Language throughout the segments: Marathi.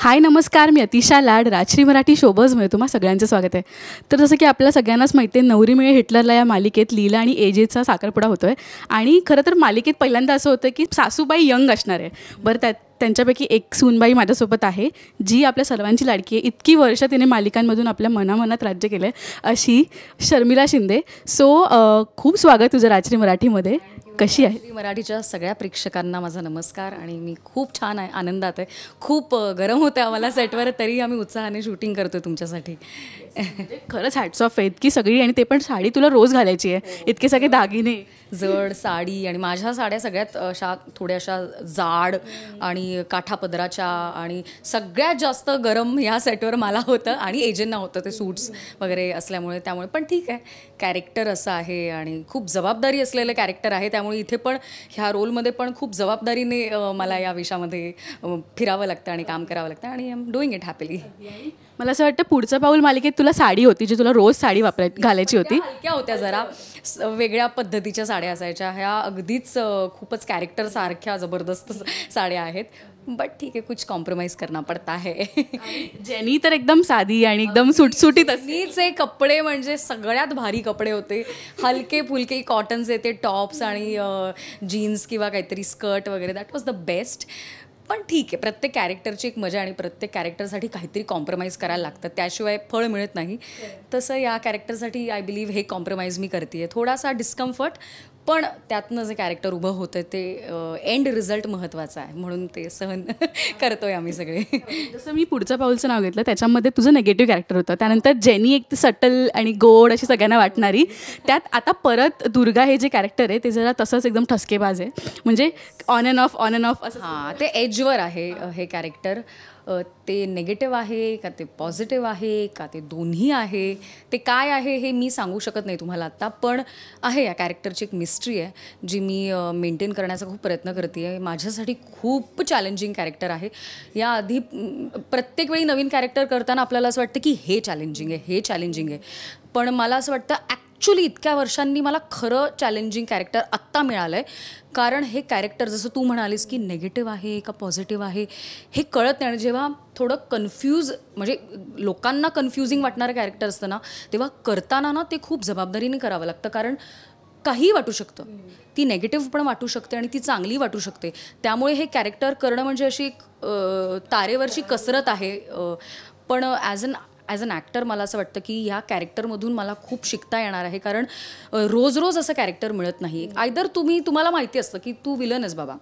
हाय नमस्कार, मी अतिशा लाड राजश्री मराठी शोबजमध्ये तुम्हा सगळ्यांचं स्वागत आहे. तर जसं की आपल्याला सगळ्यांनाच माहिती आहे, नवरी मिळे हिटलरला या मालिकेत लीला आणि एजेचा साखरपुडा होतो आहे. आणि खरं तर मालिकेत पहिल्यांदा असं होतं की सासूबाई यंग असणार आहे. बरं, त्यांच्यापैकी एक सूनबाई माझ्यासोबत आहे, जी आपल्या सर्वांची लाडकी आहे. इतकी वर्ष तिने मालिकांमधून आपल्या मनामनात राज्य केलं आहे, अशी शर्मिला शिंदे. खूप स्वागत तुझं राजश्री मराठीमध्ये. कशी आहे? मराठीच्या सगळ्या प्रेक्षकांना माझा नमस्कार. आणि मी खूप छान आहे, आनंदात आहे. खूप गरम होतं आम्हाला सेटवर, तरी आम्ही उत्साहाने शूटिंग करतो तुमच्यासाठी. खरंच हॅट्स ऑफ आहेत की सगळी, आणि ते पण साडी तुला रोज घालायची आहे. इतके सगळे दागिने, जड साडी, आणि माझ्या साड्या सगळ्यात अशा थोड्याशा जाड आणि काठापदराच्या, आणि सगळ्यात जास्त गरम ह्या सेटवर मला होतं आणि एजेंना होतं, ते सूट्स वगैरे असल्यामुळे. त्यामुळे पण ठीक आहे, कॅरेक्टर असं आहे आणि खूप जबाबदारी असलेलं कॅरेक्टर आहे. त्यामुळे इथे पण ह्या रोलमध्ये पण खूप जबाबदारीने मला या विषयामध्ये फिरावं लागतं आणि काम करावं लागतं, आणि I am doing it happily. मला असं वाटतं पुढचं पाऊल मालिकेत तुला साडी होती, जी तुला रोज साडी घालायची होती. हलक्या होत्या, जरा वेगळ्या पद्धतीच्या साड्या असायच्या. ह्या अगदीच खूपच कॅरेक्टर सारख्या जबरदस्त साड्या आहेत. बट ठीक आहे, कुछ कॉम्प्रोमाइज करना पडता है. जेनी तर एकदम साधी आणि एकदम सुटसुटीत. नीचे कपडे म्हणजे सगळ्यात भारी कपडे होते, हलके फुलके कॉटनचे ते टॉप्स आणि जीन्स किंवा काहीतरी स्कर्ट वगैरे. That was the best. पण ठीक आहे, प्रत्येक कॅरेक्टरची एक मजा आणि प्रत्येक कॅरेक्टरसाठी काहीतरी कॉम्प्रोमाइज करायला लागतं, त्याशिवाय फळ मिळत नाही. तसं या कॅरेक्टरसाठी आय बिलीव्ह हे कॉम्प्रोमाइज मी करते आहे. थोडासा डिस्कम्फर्ट, पण त्यातनं जे कॅरेक्टर उभं होतं ते एंड रिझल्ट महत्त्वाचा आहे, म्हणून ते सहन करतोय आम्ही सगळे. जसं मी पुढचं पाऊलचं नाव घेतलं, त्याच्यामध्ये तुझं निगेटिव्ह कॅरेक्टर होतं. त्यानंतर जेनी एक सटल आणि गोड अशी सगळ्यांना वाटणारी. त्यात आता परत दुर्गा हे जे कॅरेक्टर आहे ते जरा तसंच एकदम ठसकेबाज आहे, म्हणजे ऑन अँड ऑफ असं. हां, ते एजवर आहे हे कॅरेक्टर. ते नेगेटिव्ह आहे का ते पॉझिटिव्ह आहे का ते दोन्ही आहे, ते काय आहे हे मी सांगू शकत नाही तुम्हाला आत्ता. पण आहे या कॅरेक्टरची एक मिस्ट्री आहे, जी मी मेंटेन करण्याचा खूप प्रयत्न करते आहे. माझ्यासाठी खूप चॅलेंजिंग कॅरेक्टर आहे. याआधी प्रत्येक वेळी नवीन कॅरेक्टर करताना आपल्याला असं वाटतं की हे चॅलेंजिंग आहे, हे चॅलेंजिंग आहे. पण मला असं वाटतं ॲक्च्युली इतक्या वर्षांनी मला खरं चॅलेंजिंग कॅरेक्टर आत्ता मिळालं आहे. कारण हे कॅरेक्टर, जसं तू म्हणालीस की नेगेटिव्ह आहे का पॉझिटिव्ह आहे हे कळत नाही. आणि जेव्हा थोडं कन्फ्यूज, म्हणजे लोकांना कन्फ्युजिंग वाटणारं कॅरेक्टर असतं ना, तेव्हा करताना ना ते खूप जबाबदारीने करावं लागतं. कारण काहीही वाटू शकतं, ती नेगेटिव्ह पण वाटू शकते आणि ती चांगली वाटू शकते. त्यामुळे हे कॅरेक्टर करणं म्हणजे अशी एक तारेवरची कसरत आहे. पण ॲज अन ॲक्टर मला असं वाटतं की ह्या कॅरेक्टरमधून मला खूप शिकता येणार आहे. कारण रोज रोज असं कॅरेक्टर मिळत नाही. आयदर तुम्हाला माहिती असतं की तू विलन आहेस बाबा,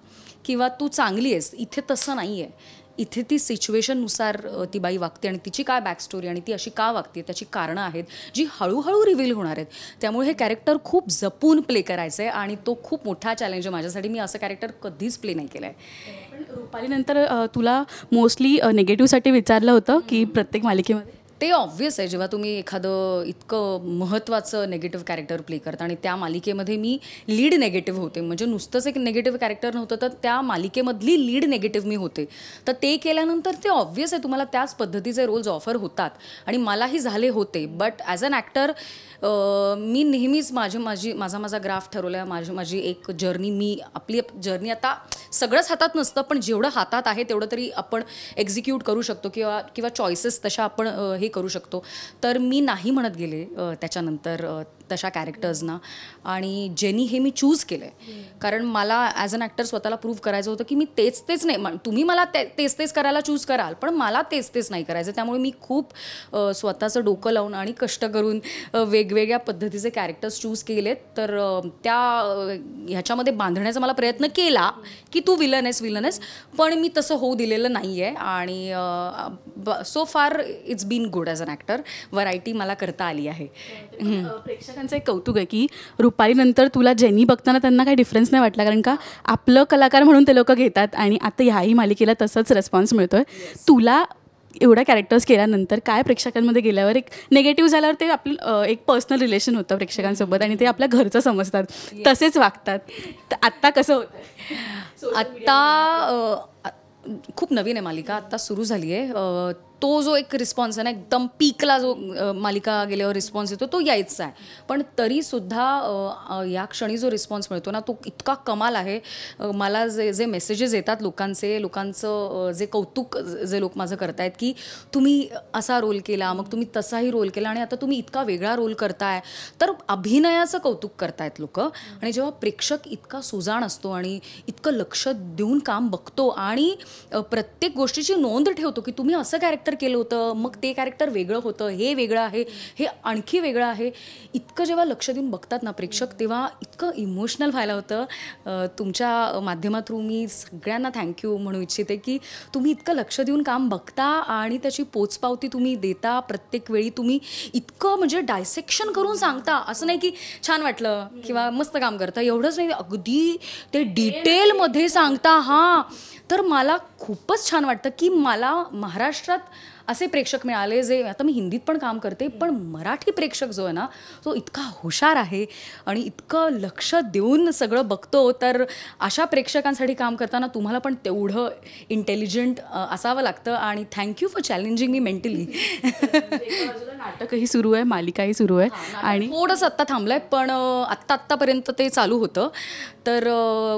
किंवा तू चांगली आहेस. इथे तसं नाही आहे. इथे ती सिच्युएशननुसार ती बाई वागते, आणि तिची काय बॅकस्टोरी आणि ती अशी का वागते त्याची कारणं आहेत, जी हळूहळू रिव्हील होणार आहेत. त्यामुळे हे कॅरेक्टर खूप जपून प्ले करायचं आहे, आणि तो खूप मोठा चॅलेंज आहे माझ्यासाठी. मी असं कॅरेक्टर कधीच प्ले नाही केलं आहे. रुपालीनंतर तुला मोस्टली निगेटिव्हसाठी विचारलं होतं की प्रत्येक मालिकेमध्ये? ते ऑब्व्हियस आहे, जेव्हा तुम्ही एखादं इतकं महत्त्वाचं नेगेटिव्ह कॅरेक्टर प्ले करता. आणि त्या मालिकेमध्ये मी लीड नेगेटिव्ह होते, म्हणजे नुसतंच एक नेगेटिव्ह कॅरेक्टर नव्हतं, तर त्या मालिकेमधली लीड नेगेटिव्ह मी होते. तर ते केल्यानंतर ते ऑब्व्हियस आहे, तुम्हाला त्याच पद्धतीचे रोल्स ऑफर होतात, आणि मलाही झाले होते. बट ॲज अन ॲक्टर मी नेहमीच माझा ग्राफ ठरवला आहे. माझी एक जर्नी, आपली जर्नी आता सगळंच हातात नसतं, पण जेवढं हातात आहे तेवढं तरी आपण एक्झिक्यूट करू शकतो, किंवा चॉईसेस तशा आपण हे करू शकतो. तर मी नाही म्हणत गेले त्याच्यानंतर तशा कॅरेक्टर्सना. आणि जेनी हे मी चूज केलं आहे, कारण मला ॲज अन ॲक्टर स्वतःला प्रूव्ह करायचं होतं की मी तेच नाही. तुम्ही मला तेच करायला चूज कराल, पण मला तेच नाही करायचं. त्यामुळे मी खूप स्वतःचं डोकं लावून आणि कष्ट करून वेगवेगळ्या पद्धतीचे कॅरेक्टर्स चूज केलेत. तर ह्याच्यामध्ये बांधण्याचा मला प्रयत्न केला की तू विलन आहेस, पण मी तसं होऊ दिलेलं नाही आहे. आणि so far it's been good as an actor. Variety मला करता आली आहे. प्रेक्षकांचं एक कौतुक आहे की रुपालीनंतर तुला जेनी बघताना त्यांना काही डिफरन्स नाही वाटला, कारण का आपलं कलाकार म्हणून ते लोक घेतात, आणि आता ह्याही मालिकेला तसंच रिस्पॉन्स मिळतोय. तुला एवढ्या कॅरेक्टर्स केल्यानंतर काय प्रेक्षकांमध्ये गेल्यावर एक निगेटिव्ह झाल्यावर ते आपलं एक पर्सनल रिलेशन होतं प्रेक्षकांसोबत, आणि ते आपल्या घरचं समजतात, तसेच वागतात. तर आत्ता कसं होतं? आत्ता खूप नवीन आहे मालिका, आत्ता सुरू झाली आहे. तो जो एक रिस्पॉन्स आहे ना, एकदम पीकला जो मालिका गेल्यावर रिस्पॉन्स येतो तो यायचा आहे. पण तरीसुद्धा या क्षणी जो रिस्पॉन्स मिळतो ना, तो इतका कमाल आहे. मला जे मेसेजेस येतात लोकांचं जे कौतुक जे लोक माझं करतायत, की तुम्ही असा रोल केला, मग तुम्ही तसाही रोल केला आणि आता तुम्ही इतका वेगळा रोल करताय, तर अभिनयाचं कौतुक करतायत लोक. आणि जेव्हा प्रेक्षक इतका सुजाण असतो आणि इतकं लक्ष देऊन काम बघतो आणि प्रत्येक गोष्टीची नोंद ठेवतो, की तुम्ही असं कॅरेक्टर केलं होतं, मग ते कॅरेक्टर वेगळं होतं, हे वेगळं आहे, हे आणखी वेगळं आहे, इतकं जेव्हा लक्ष देऊन बघतात ना प्रेक्षक, तेव्हा इतकं इमोशनल व्हायला होतं. तुमच्या माध्यमातून मी सगळ्यांना थँक्यू म्हणू इच्छिते, की तुम्ही इतकं लक्ष देऊन काम बघता आणि त्याची पोचपावती तुम्ही देता. प्रत्येक वेळी तुम्ही इतकं म्हणजे डायसेक्शन करून सांगता. असं नाही की छान वाटलं किंवा मस्त काम करता, एवढंच नाही, अगदी ते डिटेलमध्ये सांगता. हां, तर मला खूपच छान वाटतं, की मला महाराष्ट्रात असे प्रेक्षक मिळाले जे, आता मी हिंदीत पण काम करते, पण मराठी प्रेक्षक जो आहे ना, तो इतका हुशार आहे आणि इतकं लक्ष देऊन सगळं बघतो. तर अशा प्रेक्षकांसाठी काम करताना तुम्हाला पण तेवढं इंटेलिजंट असावं लागतं. आणि thank you for challenging me mentally. नाटकही सुरू आहे, मालिकाही सुरू आहे आणि थोडंसं आत्ता थांबलं आहे, पण आत्तापर्यंत ते चालू होतं. तर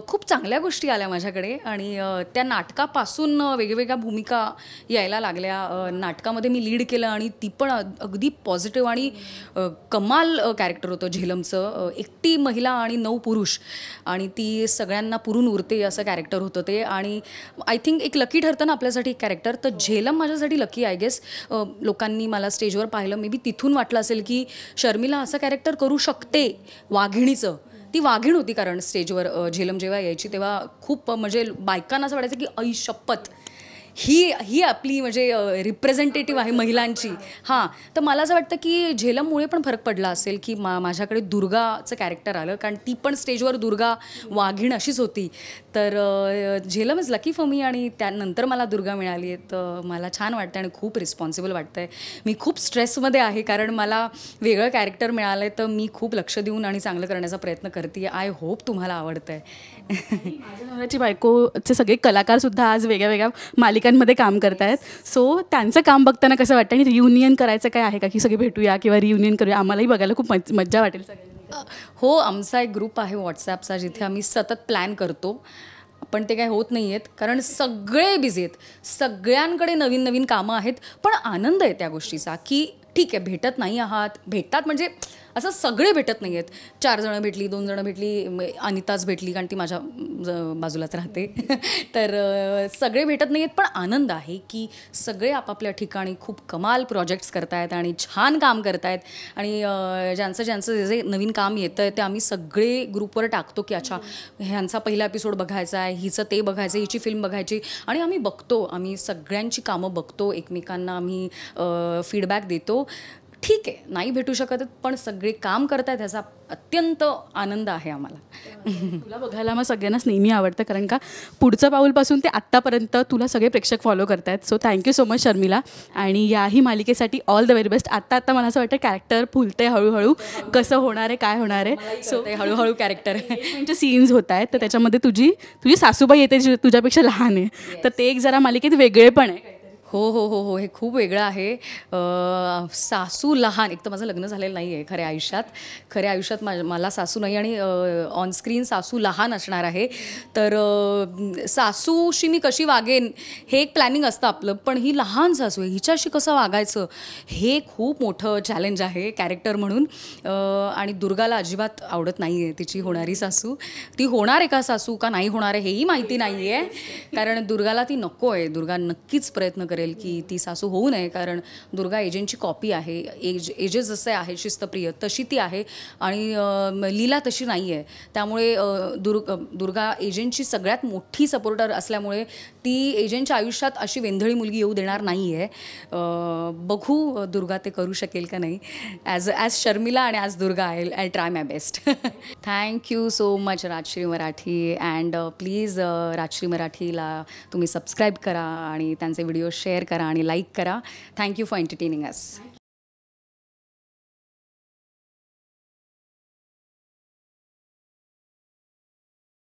खूप चांगल्या गोष्टी आल्या माझ्याकडे आणि त्या नाटकापासून वेगवेगळ्या भूमिका यायला लागल्या. नाटकामध्ये मी लीड केलं आणि ती पण अगदी पॉझिटिव्ह आणि कमाल कॅरेक्टर होतं झेलमचं. एकटी महिला आणि 9 पुरुष आणि ती सगळ्यांना पुरून उरते असं कॅरेक्टर होतं ते. आणि आय थिंक एक लकी ठरतं ना आपल्यासाठी एक कॅरेक्टर, तर झेलम माझ्यासाठी लकी आय गेस. लोकांनी मला स्टेजवर पाहिलं, मे बी तिथून वाटलं असेल की शर्मिला असं कॅरेक्टर करू शकते वाघिणीचं. ती वाघीण होती, कारण स्टेजवर झेलम जेव्हा यायची तेव्हा खूप म्हणजे बायकांना असं वाटायचं की आई शपथ, ही आपली म्हणजे रिप्रेझेंटेटिव्ह आहे महिलांची. हां, तर मला असं वाटतं की झेलममुळे पण फरक पडला असेल की माझ्याकडे दुर्गाचं कॅरेक्टर आलं, कारण ती पण स्टेजवर दुर्गा वाघीण अशीच होती. तर Jhelum is lucky for me आणि त्यानंतर मला दुर्गा मिळाली आहे. तर मला छान वाटतं आणि खूप रिस्पॉन्सिबल वाटतं आहे. मी खूप स्ट्रेसमध्ये आहे, कारण मला वेगळं कॅरेक्टर मिळालं आहे, तर मी खूप लक्ष देऊन आणि चांगलं करण्याचा प्रयत्न करते. आय होप तुम्हाला आवडतं आहे. माझ्या नवऱ्याची बायकोचे सगळे कलाकारसुद्धा आज वेगळ्या वेगळ्या मालिकांमध्ये काम करत आहेत. सो त्यांचं काम बघताना कसं वाटतं आणि रियुनियन करायचं काय आहे का, की सगळे भेटूया किंवा रियुनियन करूया? आम्हालाही बघायला खूप मज्जा वाटेल सगळ्यांनी. हो, आमचा एक ग्रुप आहे व्हॉट्सॲपचा, जिथे आम्ही सतत प्लॅन करतो. पण ते काय होत नाही आहेत, कारण सगळे बिझी आहेत, सगळ्यांकडे नवीन नवीन कामं आहेत. पण आनंद आहे त्या गोष्टीचा, की ठीक आहे, भेटत नाही आहात, भेटतात म्हणजे असं सगळे भेटत नाही आहेत. 4 जणं भेटली, 2 जणं भेटली, अनिताच भेटली, कारण ती माझ्या बाजूलाच राहते. तर सगळे भेटत नाही आहेत, पण आनंद आहे की सगळे आपापल्या ठिकाणी खूप कमाल प्रोजेक्ट्स करतायत आणि छान काम करतायत. आणि ज्यांचं जे नवीन काम येतं आहे ते आम्ही सगळे ग्रुपवर टाकतो, की अच्छा ह्यांचा पहिला एपिसोड बघायचा आहे, हिचं ते बघायचं, हिची फिल्म बघायची. आणि आम्ही बघतो, आम्ही सगळ्यांची कामं बघतो, एकमेकांना आम्ही फीडबॅक देतो. ठीक आहे, नाही भेटू शकत, पण सगळे काम करतात, ह्याचा अत्यंत आनंद आहे आम्हाला. तुला बघायला मग सगळ्यांनाच नेहमी आवडतं, कारण का पुढचं पाऊलपासून ते आत्तापर्यंत तुला सगळे प्रेक्षक फॉलो करत आहेत. So thank you so much Sharmila, आणि याही मालिकेसाठी ऑल द व्हेरी बेस्ट. आत्ता मला असं वाटतं कॅरेक्टर फुलते हळूहळू, कसं होणार आहे, काय होणार आहे. सो ते हळूहळू कॅरेक्टर म्हणजे सीन्स होत आहेत, तर त्याच्यामध्ये तुझी सासूबाई येते जी तुझ्यापेक्षा लहान आहे, तर ते एक जरा मालिकेत वेगळे पण आहे. हो हो हो हो, हे खूप वेगळं आहे. सासू लहान, एक तर माझं लग्न झालेलं नाही आहे खऱ्या आयुष्यात मला सासू नाही, आणि ऑनस्क्रीन सासू लहान असणार आहे. तर सासूशी मी कशी वागेन हे एक प्लॅनिंग असतं आपलं, पण ही लहान सासू आहे, हिच्याशी कसं वागायचं हे खूप मोठं चॅलेंज आहे कॅरेक्टर म्हणून. आणि दुर्गाला अजिबात आवडत नाही आहे तिची होणारी सासू. ती होणार आहे का सासू का नाही होणार आहे हेही माहिती नाही आहे, कारण दुर्गाला ती नको आहे. दुर्गा नक्कीच प्रयत्न करेल की ती सासू होऊ नये, कारण दुर्गा एजंटची कॉपी आहे. एजेस जसे आहे शिस्तप्रिय तशी ती आहे, आणि लीला तशी नाही आहे. त्यामुळे दुर्गा एजंटची सगळ्यात मोठी सपोर्टर असल्यामुळे ती एजंटच्या आयुष्यात अशी वेंधळी मुलगी येऊ देणार नाही आहे. बघू दुर्गा ते करू शकेल का नाही. ॲज शर्मिला आणि as Durga I try my best. Thank you so much Rajshri Marathi, and please Rajshri मराठीला तुम्ही सबस्क्राईब करा आणि त्यांचे व्हिडिओ शेअर करा आणि लाईक करा. Thank you for entertaining us.